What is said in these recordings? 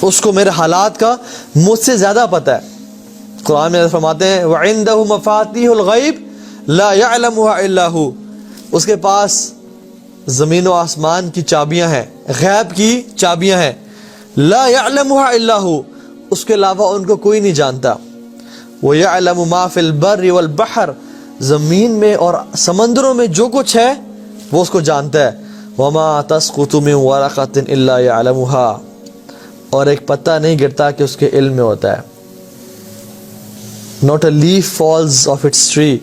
اس کو میرے حالات کا مجھ سے زیادہ پتہ ہے. قرآن میں فرماتے ہیں وَعِندَهُ مَفَاتِيحُ الْغَيْبِ لَا يَعْلَمُهَا إِلَّا هُوَ. اس کے پاس زمین و آسمان کی چابیاں ہیں, غیب کی چابیاں ہیں. لا يعلمها الا هو, اس کے علاوہ ان کو کوئی نہیں جانتا. وَيَعْلَمُ مَا فِي الْبَرِّ وَالْبَحْرِ, زمین میں اور سمندروں میں جو کچھ ہے وہ اس کو جانتا ہے. وَمَا تَسْقُطُ مِنْ وَرَقَةٍ إِلَّا يَعْلَمُهَا, اور ایک پتا نہیں گرتا کہ اس کے علم میں ہوتا ہے. Not a leaf falls off its tree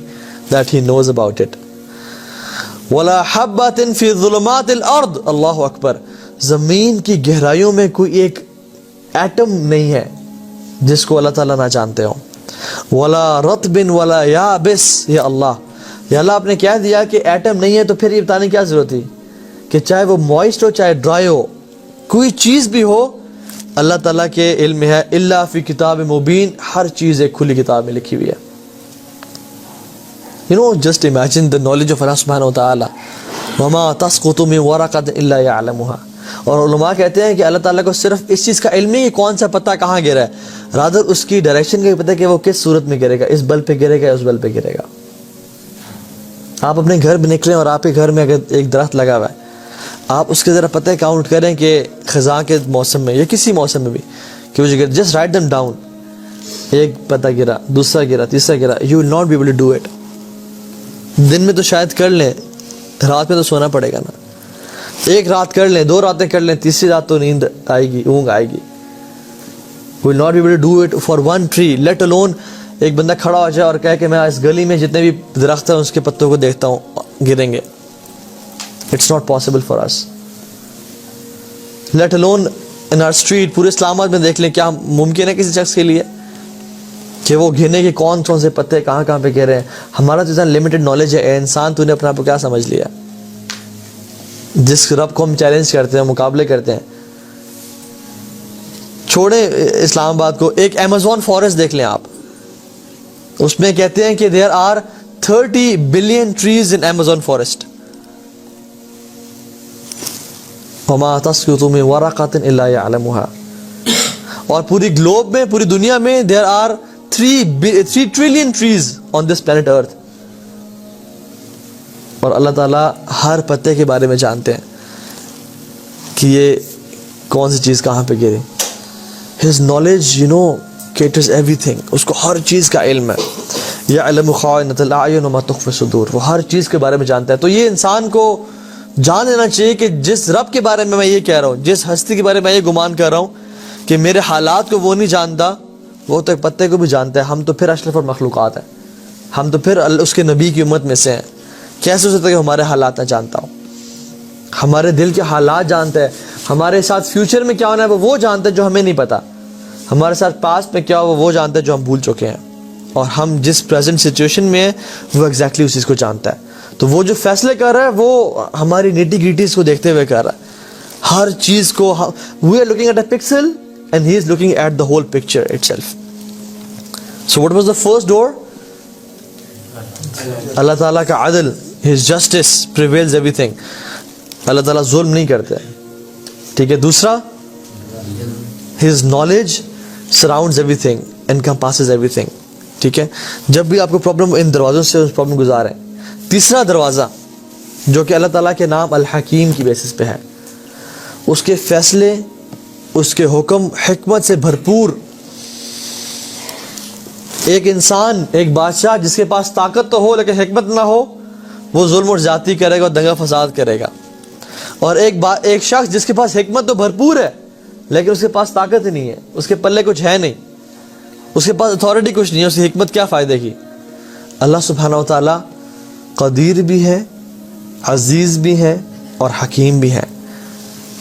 that he knows about it. وَلَا حَبَّةٍ فِي ظُلُمَاتِ الْأَرْضِ, اللہ اکبر, زمین کی گہرائیوں میں کوئی ایک ایٹم نہیں ہے جس کو اللہ تعالیٰ نہ جانتے ہوں. وَلَا رَطْبٍ وَلَا يَابِسٍ, یا اللہ آپ نے کہہ دیا کہ ایٹم نہیں ہے, تو پھر یہ بتانے کی کیا ضرورت تھی کہ چاہے وہ موئسٹ ہو چاہے ڈرائی ہو, کوئی چیز بھی ہو اللہ تعالیٰ کے علم میں ہے. الا فی کتاب مبین, ہر چیز ایک کھلی کتاب میں لکھی ہوئی ہے. Just imagine the knowledge of Allah subhanahu wa ta'ala. وَمَا تَسْقُطُ مِنْ وَرَقَةٍ إِلَّا يَعْلَمُهَا. اور علماء کہتے ہیں کہ اللہ تعالیٰ کو صرف اس چیز کا علم نہیں کہ کون سا پتہ کہاں گرا ہے, رادر اس کی ڈائریکشن کا پتہ ہے کہ وہ کس صورت میں گرے گا, اس بل پہ گرے گا یا اس بل پہ گرے گا. آپ اپنے گھر میں نکلیں اور آپ کے گھر میں اگر ایک درخت لگا ہوا ہے, آپ اس کے ذرا پتہ کاؤنٹ کریں کہ خزاں کے موسم میں یا کسی موسم میں بھی کہ وہ جسٹ رائٹ دم ڈاؤن, ایک پتہ گرا, دوسرا گرا, تیسرا گرا, you will not be able to do it. دن میں تو شاید کر لیں, رات میں تو سونا پڑے گا نا. ایک رات کر لیں, 2 راتیں کر لیں, تیسری رات تو نیند آئے گی, اونگ آئے گی. We will not be able to do it for one tree, let alone ایک بندہ کھڑا ہو جائے اور کہے کہ میں اس گلی میں جتنے بھی درخت ہیں اس کے پتوں کو دیکھتا ہوں گریں گے. It's not possible for us. Let alone in our street, پورے اسلام آباد میں دیکھ لیں, کیا ممکن ہے کسی شخص کے لیے کہ وہ گرنے کے کون کون سے پتے کہاں کہاں پہ گرے ہیں. ہمارا تو اتنا لمیٹڈ نالج ہے. اے انسان, تو نے اپنے آپ کو کیا سمجھ لیا؟ جس رب کو ہم چیلنج کرتے ہیں, مقابلے کرتے ہیں. چھوڑیں اسلام آباد کو, ایک ایمیزون فارسٹ دیکھ لیں آپ, اس میں کہتے ہیں کہ there are 30 billion trees in Amazon forest. وَمَا تَسْقُطُ مِنْ وَرَقَةٍ إِلَّا يَعْلَمُهَا. اور پوری گلوب میں, پوری دنیا میں there are 3 trillion trees on this planet earth. اور اللہ تعالیٰ ہر پتے کے بارے میں جانتے ہیں کہ یہ کون سی چیز کہاں پہ گری. ہز نالج caters everything, اس کو ہر چیز کا علم ہے. یعلم خائنۃ الاعین وما تخفی الصدور, وہ ہر چیز کے بارے میں جانتا ہے. تو یہ انسان کو جان لینا چاہیے کہ جس رب کے بارے میں یہ کہہ رہا ہوں, جس ہستی کے بارے میں یہ گمان کر رہا ہوں کہ میرے حالات کو وہ نہیں جانتا, وہ تو ایک پتے کو بھی جانتا ہے. ہم تو پھر اشرف المخلوقات ہیں, ہم تو پھر اس کے نبی کی امت میں سے ہیں. کیسے ہو سکتا ہے کہ ہمارے حالات نہ جانتا ہوں؟ ہمارے دل کے حالات جانتا ہے, ہمارے ساتھ فیوچر میں کیا ہونا ہے وہ جانتا ہے جو ہمیں نہیں پتا, ہمارے ساتھ پاسٹ میں کیا ہو وہ جانتا ہے جو ہم بھول چکے ہیں, اور ہم جس پریزنٹ سچویشن میں ہیں وہ ایگزیکٹلی اس چیز کو جانتا ہے. تو وہ جو فیصلے کر رہا ہے وہ ہماری نیٹی گریٹیز کو دیکھتے ہوئے کر رہا ہے, ہر چیز کو. We are looking at a pixel and he is looking at the whole picture itself. So what was the first door? اللہ تعالیٰ کا عدل, his justice prevails everything. اللہ تعالیٰ ظلم نہیں کرتے, ٹھیک ہے. دوسرا, his knowledge surrounds everything, encompasses everything, ٹھیک ہے. جب بھی آپ کو پرابلم, ان دروازوں سے اس پرابلم گزاریں. تیسرا دروازہ جو کہ اللہ تعالیٰ کے نام الحکیم کی بیسس پہ ہے, اس کے فیصلے, اس کے حکم حکمت سے بھرپور. ایک انسان, ایک بادشاہ جس کے پاس طاقت تو ہو لیکن حکمت نہ ہو, وہ ظلم اور زیادتی کرے گا اور دنگا فساد کرے گا. اور ایک شخص جس کے پاس حکمت تو بھرپور ہے لیکن اس کے پاس طاقت نہیں ہے, اس کے پلے کچھ ہے نہیں, اس کے پاس اتھارٹی کچھ نہیں ہے, اس کی حکمت کیا فائدے کی؟ اللہ سبحانہ و تعالیٰ قدیر بھی ہے, عزیز بھی ہے اور حکیم بھی ہے.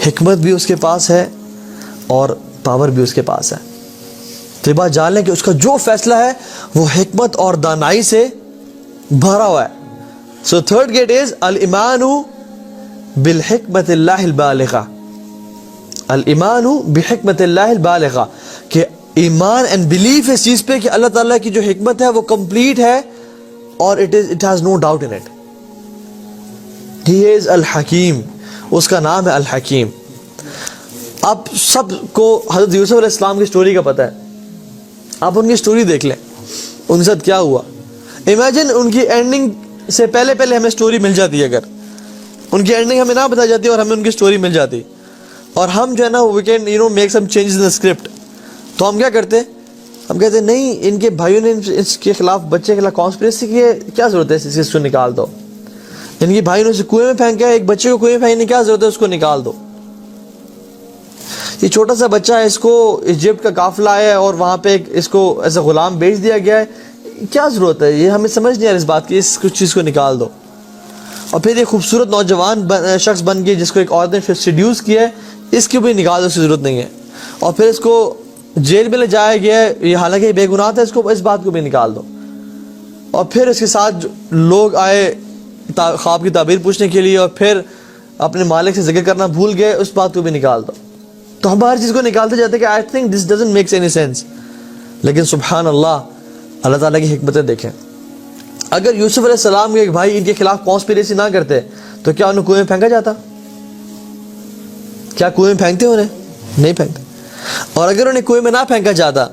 حکمت بھی اس کے پاس ہے اور پاور بھی اس کے پاس ہے. تو یہ بات جان لیں کہ اس کا جو فیصلہ ہے وہ حکمت اور دانائی سے بھرا ہوا ہے. سو تھرڈ گیٹ از الایمان بالحکمت اللہ البالغہ. الایمان بحکمت اللہ البالغہ, کہ ایمان اینڈ بلیف اس چیز پہ کہ اللہ تعالیٰ کی جو حکمت ہے وہ کمپلیٹ ہے اور it has no doubt in it. He is الحکیم, اس کا نام ہے الحکیم. آپ سب کو حضرت یوسف علیہ السلام کی سٹوری کا پتہ ہے, آپ ان کی سٹوری دیکھ لیں ان کے ساتھ کیا ہوا. امیجن ان کی اینڈنگ سے پہلے ہمیں سٹوری مل جاتی ہے, اگر ان کی اینڈنگ ہمیں نہ بتا جاتی اور ہمیں ان کی سٹوری مل جاتی, اور ہم جو ہے نا we can make some changes in the script, تو ہم کیا کرتے, ہم کہتے ہیں نہیں ان کے بھائیوں نے اس کے خلاف, بچے کے خلاف کانسپریسی کی ہے, کیا ضرورت ہے اس چیز کو نکال دو. ان کی بھائی نے اسے کنویں میں پھینکا ہے, ایک بچے کو کنویں میں پھینکنے کی کیا ضرورت ہے, اس کو نکال دو. یہ چھوٹا سا بچہ ہے, اس کو ایجپٹ کا قافلہ آیا ہے اور وہاں پہ اس کو ایسا غلام بیچ دیا گیا ہے, کیا ضرورت ہے, یہ ہمیں سمجھ نہیں آ رہی اس بات کی, اس کچھ چیز کو نکال دو. اور پھر یہ خوبصورت نوجوان شخص بن گئی جس کو ایک عورت نے سیڈیوس کیا ہے, اس کی بھی نکال دو, اس کی ضرورت نہیں ہے. اور پھر اس کو جیل میں لے جایا گیا ہے, یہ حالانکہ یہ بے گناہ تھا, اس کو اس بات کو بھی نکال دو. اور پھر اس کے ساتھ لوگ آئے خواب کی تعبیر پوچھنے کے لیے, اور پھر اپنے مالک سے ذکر کرنا بھول گئے, اس بات کو بھی نکال دو. تو ہم ہر چیز کو نکالتے جاتے ہیں کہ I think this doesn't makes any sense. لیکن سبحان اللہ, اللہ تعالیٰ کی حکمتیں دیکھیں. اگر یوسف علیہ السلام کے ایک بھائی ان کے خلاف کانسپیریسی نہ کرتے تو کیا انہیں کنویں میں پھینکا جاتا؟ کیا کنویں میں پھینکتے انہیں؟ نہیں پھینکتے. اور اگر انہیں کنویں میں نہ پھینکا جاتا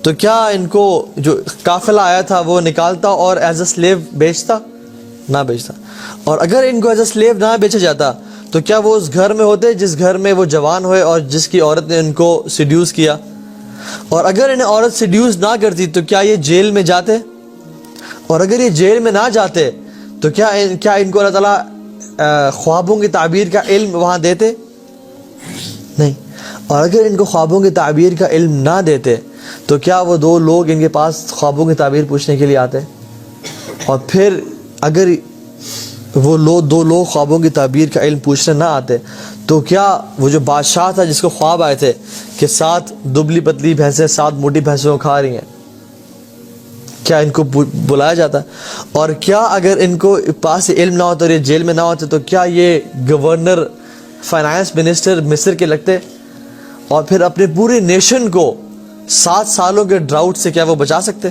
تو کیا ان کو جو قافلہ آیا تھا وہ نکالتا اور ایز اے سلیو بیچتا؟ نہ بیچتا. اور اگر ان کو ایز اے سلیو نہ بیچا جاتا تو کیا وہ اس گھر میں ہوتے جس گھر میں وہ جوان ہوئے اور جس کی عورت نے ان کو سیڈیوس کیا؟ اور اگر انہیں عورت سیڈیوس نہ کرتی تو کیا یہ جیل میں جاتے؟ اور اگر یہ جیل میں نہ جاتے تو کیا ان کو اللہ تعالیٰ خوابوں کی تعبیر کا علم وہاں دیتے؟ نہیں. اور اگر ان کو خوابوں کی تعبیر کا علم نہ دیتے تو کیا وہ دو لوگ ان کے پاس خوابوں کی تعبیر پوچھنے کے لیے آتے؟ اور پھر اگر وہ دو لوگ خوابوں کی تعبیر کا علم پوچھنے نہ آتے تو کیا وہ جو بادشاہ تھا جس کو خواب آئے تھے کہ 7 دبلی پتلی بھینسیں 7 موٹی بھینسوں کو کھا رہی ہیں, کیا ان کو بلایا جاتا؟ اور کیا اگر ان کو پاس علم نہ ہوتا اور یہ جیل میں نہ ہوتے تو کیا یہ گورنر فائنانس منسٹر مصر کے لگتے؟ اور پھر اپنے پورے نیشن کو 7 سالوں کے ڈراؤٹ سے کیا وہ بچا سکتے؟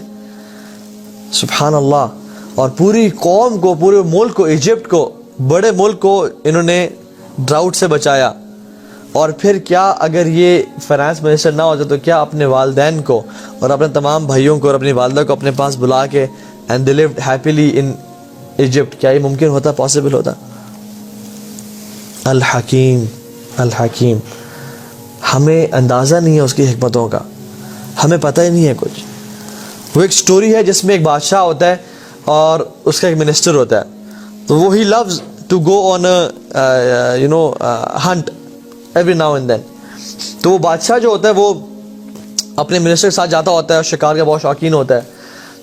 سبحان اللہ. اور پوری قوم کو, پورے ملک کو, ایجپٹ کو, بڑے ملک کو انہوں نے ڈراؤٹ سے بچایا. اور پھر کیا اگر یہ فائنانس منسٹر نہ ہوتا تو کیا اپنے والدین کو اور اپنے تمام بھائیوں کو اور اپنی والدہ کو اپنے پاس بلا کے and they lived happily in Egypt, کیا یہ ممکن ہوتا, پاسبل ہوتا؟ الحکیم, الحکیم. ہمیں اندازہ نہیں ہے اس کی حکمتوں کا, ہمیں پتہ ہی نہیں ہے کچھ. وہ ایک سٹوری ہے جس میں ایک بادشاہ ہوتا ہے اور اس کا ایک منسٹر ہوتا ہے, تو وہ he loves to go on hunt every now and then. تو وہ بادشاہ جو ہوتا ہے وہ اپنے منسٹر کے ساتھ جاتا ہوتا ہے اور شکار کا بہت شوقین ہوتا ہے.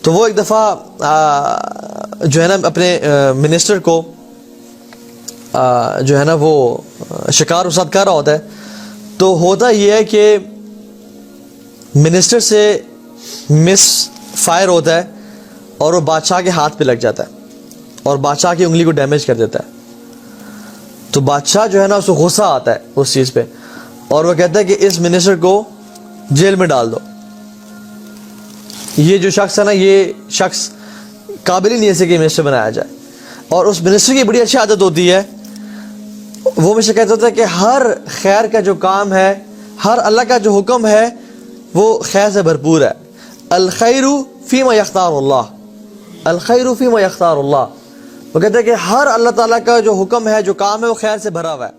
تو وہ ایک دفعہ جو ہے نا اپنے منسٹر کو جو ہے نا وہ شکار اس ساتھ کر رہا ہوتا ہے. تو ہوتا یہ ہے کہ منسٹر سے مس فائر ہوتا ہے اور وہ بادشاہ کے ہاتھ پہ لگ جاتا ہے اور بادشاہ کی انگلی کو ڈیمیج کر دیتا ہے. تو بادشاہ جو ہے نا اس کو غصہ آتا ہے اس چیز پہ اور وہ کہتا ہے کہ اس منسٹر کو جیل میں ڈال دو. یہ جو شخص ہے نا, یہ شخص قابل ہی نہیں ایسے کہ منسٹر بنایا جائے. اور اس منسٹر کی بڑی اچھی عادت ہوتی ہے, وہ ہمیشہ کہتا ہوتا ہے کہ ہر خیر کا جو کام ہے, ہر اللہ کا جو حکم ہے وہ خیر سے بھرپور ہے. الخیر فیما یختار اللہ, الخیر فیما یختار اللہ. وہ کہتے ہیں کہ ہر اللہ تعالیٰ کا جو حکم ہے, جو کام ہے, وہ خیر سے بھرا ہوا ہے.